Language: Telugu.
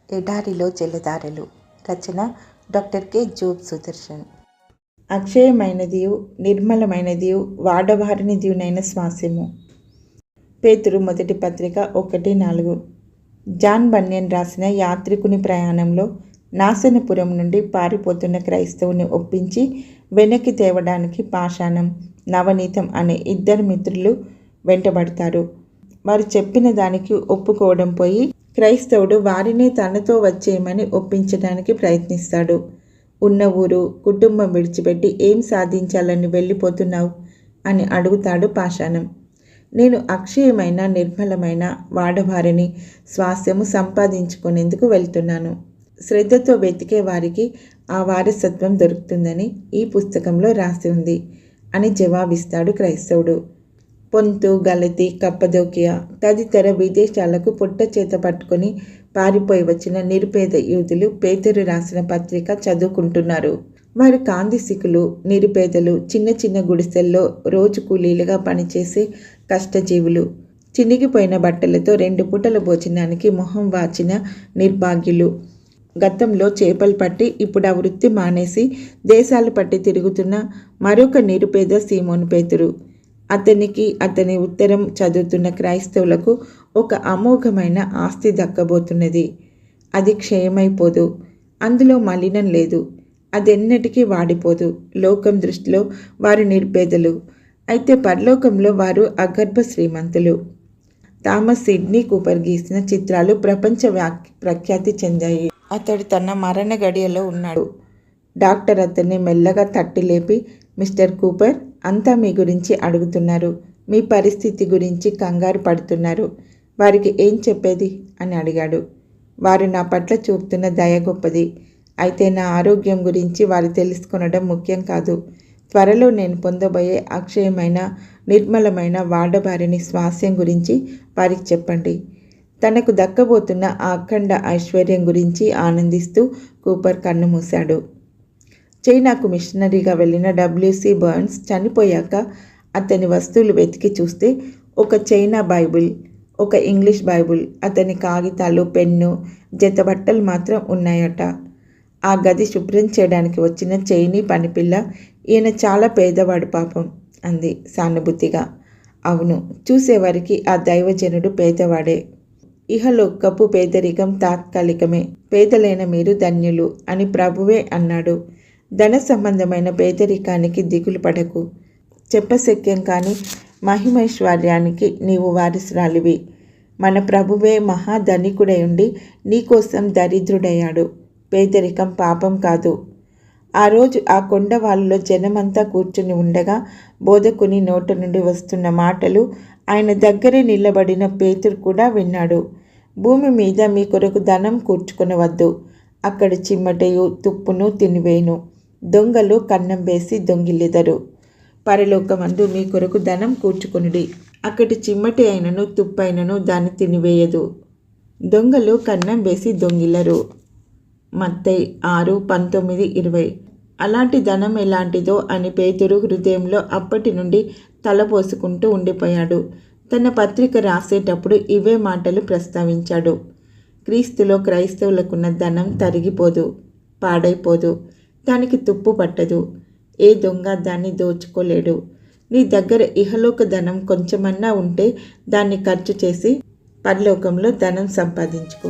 ఎడారిలో జలధారలు. రచన డాక్టర్ కె జోబ్ సుదర్శన్. అక్షయమైనదియు నిర్మలమైనదియు వాడబారనిదియునైన స్వాస్యము. పేతురు మొదటి పత్రిక 1:4. జాన్ బన్యన్ రాసిన యాత్రికుని ప్రయాణంలో నాశనపురం నుండి పారిపోతున్న క్రైస్తవుని ఒప్పించి వెనక్కి తేవడానికి పాషాణం, నవనీతం అనే ఇద్దరు మిత్రులు వెంటబడతారు. వారు చెప్పిన దానికి ఒప్పుకోవడం పోయి క్రైస్తవుడు వారిని తనతో వచ్చేయమని ఒప్పించడానికి ప్రయత్నిస్తాడు. ఉన్న ఊరు కుటుంబం విడిచిపెట్టి ఏం సాధించాలని వెళ్ళిపోతున్నావు అని అడుగుతాడు పాషాణం. నేను అక్షయమైన నిర్మలమైన వాడబారని స్వాస్యము సంపాదించుకునేందుకు వెళ్తున్నాను. శ్రద్ధతో వెతికే వారికి ఆ వారసత్వం దొరుకుతుందని ఈ పుస్తకంలో రాసి ఉంది అని జవాబిస్తాడు క్రైస్తవుడు. పొంతు, గలతీ, కప్పదోకియా తదితర విదేశాలకు పొట్ట చేత పట్టుకొని పారిపోయి వచ్చిన నిరుపేద యూదులు పేతురు రాసిన పత్రిక చదువుకుంటున్నారు. వారు కాందిసికులు, నిరుపేదలు, చిన్న చిన్న గుడిసెల్లో రోజు కూలీలుగా పనిచేసే కష్టజీవులు, చినిగిపోయిన బట్టలతో 2 పూటల భోజనానికి మొహం వాచిన నిర్భాగ్యులు. గతంలో చేపలు పట్టి ఇప్పుడు ఆ వృత్తి మానేసి దేశాలు పట్టి తిరుగుతున్న మరొక నిరుపేద సీమోను పేతురు. అతనికి అతని ఉత్తరం చదువుతున్న క్రైస్తవులకు ఒక అమోఘమైన ఆస్తి దక్కబోతున్నది. అది క్షయమైపోదు. అందులో మలినం లేదు. అదెన్నటికీ వాడిపోదు. లోకం దృష్టిలో వారు నిరుపేదలు, అయితే పరలోకంలో వారు అగర్భ శ్రీమంతులు. థామస్ సిడ్నీ కూపర్ గీసిన చిత్రాలు ప్రపంచ ప్రఖ్యాతి చెందాయి. అతడు తన మరణ గడియలో ఉన్నాడు. డాక్టర్ అతన్ని మెల్లగా తట్టి లేపి, మిస్టర్ కూపర్, అంతా మీ గురించి అడుగుతున్నారు. మీ పరిస్థితి గురించి కంగారు పడుతున్నారు. వారికి ఏం చెప్పేది అని అడిగాడు. వారు నా పట్ల చూపుతున్న దయ గొప్పది. అయితే నా ఆరోగ్యం గురించి వారు తెలుసుకొనడం ముఖ్యం కాదు. త్వరలో నేను పొందబోయే అక్షయమైన నిర్మలమైన వాడబారిని స్వాస్యం గురించి వారికి చెప్పండి. తనకు దక్కబోతున్న ఆ అఖండ ఐశ్వర్యం గురించి ఆనందిస్తూ కూపర్ కన్ను మూశాడు. చైనాకు మిషనరీగా వెళ్ళిన W.C. బర్న్స్ చనిపోయాక అతని వస్తువులు వెతికి చూస్తే ఒక చైనా బైబిల్, ఒక ఇంగ్లీష్ బైబిల్, అతని కాగితాలు, పెన్ను, జత బట్టలు మాత్రం ఉన్నాయట. ఆ గది శుభ్రం చేయడానికి వచ్చిన చైనీ పనిపిల్ల, ఈయన చాలా పేదవాడు పాపం అంది సానుభూతిగా. అవును, చూసేవారికి ఆ దైవజనుడు పేదవాడే. ఇహలోకపు పేదరికం తాత్కాలికమే. పేదలైన మీరు ధన్యులు అని ప్రభువే అన్నాడు. ధన సంబంధమైన పేదరికానికి దిగులు పడకు. చెప్పశక్యం కాని మహిమైశ్వర్యానికి నీవు వారసురాలివి. మన ప్రభువే మహాధనికుడై ఉండి నీకోసం దరిద్రుడయ్యాడు. పేదరికం పాపం కాదు. ఆ రోజు ఆ కొండవాళ్ళలో జనమంతా కూర్చుని ఉండగా బోధకుని నోట నుండి వస్తున్న మాటలు ఆయన దగ్గరే నిలబడిన పేతురు కూడా విన్నాడు. భూమి మీద మీ కొరకు ధనం కూర్చుకొనవద్దు. అక్కడ చిమ్మటయు తుప్పును తినివేయును. దొంగలు కన్నం వేసి దొంగిలెదరు. పరలోకమందు మీ కొరకు ధనం కూర్చుకొనుడి. అక్కడి చిమ్మటి అయినను తుప్పైనను దాన్ని తినివేయదు. దొంగలు కన్నం వేసి దొంగిలరు. మత్తయి 6:19-20. అలాంటి ధనం ఎలాంటిదో అని పేతురు హృదయంలో అప్పటి నుండి తలపోసుకుంటూ ఉండిపోయాడు. తన పత్రిక రాసేటప్పుడు ఇవే మాటలు ప్రస్తావించాడు. క్రీస్తులో క్రైస్తవులకున్న ధనం తరిగిపోదు, పాడైపోదు, దానికి తుప్పు పట్టదు. ఏ దొంగ దాన్ని దోచుకోలేడు. నీ దగ్గర ఇహలోక ధనం కొంచెమన్నా ఉంటే దాన్ని ఖర్చు చేసి పరలోకంలో ధనం సంపాదించుకో.